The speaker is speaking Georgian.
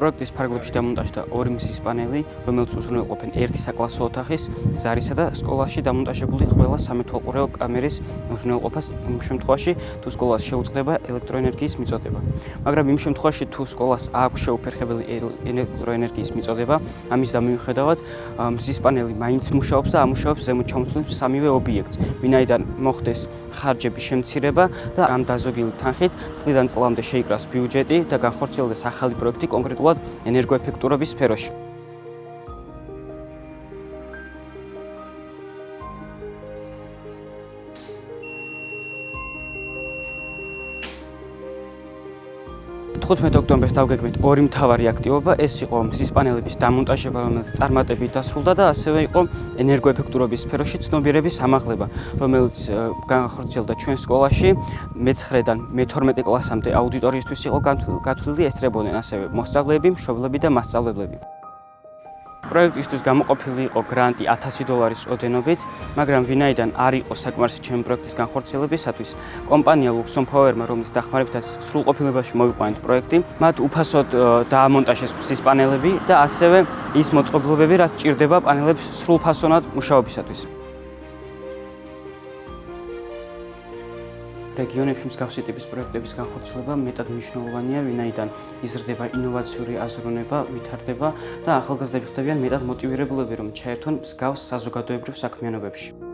პროექტის ფარგლებში დამონტაჟდა 2 მზის პანელი, რომელიც უზრუნველყოფენ ერთი საკლასო ოთახის, ზარისა და სკოლაში დამონტაჟებული ყველა სამეთვალყურეო კამერის უზრუნველყოფას იმ შემთხვევაში, თუ სკოლას შეუწყდება ელექტროენერგიის მიწოდება. მაგრამ იმ შემთხვევაში, თუ სკოლას აქვს შეუფერხებელი ელექტროენერგიის მიწოდება, ამის დამოუკიდებლად მზის პანელი მაინც მუშაობს და ამუშავებს ზემოთ ჩამოთვლილ სამივე ობიექტს, ვინაიდან მოხდეს ხარჯების შემცირება და ამ დაზოგილი თანხით წლიდან წლამდე შეიკრას ბიუჯეტი და განხორციელდეს ახალი პროექტი კონკრეტულად ენერგოეფექტურობის სფეროში. ოქტომბერს დავგეგმეთ 2 მთავარი აქტივობა, ეს იყო მზის პანელების დამონტაჟება, რომელიც წარმატებით დასრულდა და ასევე იყო ენერგოეფექტურობის სფეროში ცნობიერების ამაღლება, რომელიც განხორციელდა ჩვენ სკოლაში მე-9-დან მე-12 კლასამდე აუდიტორიისთვის იყო გათვლილი, ესწრებოდნენ ასევე მოსწავლეები, მშობლები და მასწავლებლები. პროექტისთვის გამოყოფილი იყო გრანტი $1000 ოდენობით, მაგრამ ვინაიდან არ იყო საკმარისი ჩემი პროექტის განხორციელებისათვის, კომპანია Luxempower-მა, რომლის დახმარებითაც სრულყოფილებაში მოვიყვანეთ პროექტი, მათ უფასოდ დაამონტაჟეს მზის პანელები და ასევე ის მოწყობილობები, რაც სჭირდება პანელების სრულფასოვნად მუშაობისათვის. რეგიონებში მსგავსი ტიპის პროექტების განხორციელება მეტად მნიშვნელოვანია, ვინაიდან იზრდება ინოვაციური აზროვნება, ვითარდება და ახალგაზრდები ხდებიან მეტად მოტივირებულები, რომ ჩაერთონ მსგავს საზოგადოებრივ საქმიანობებში.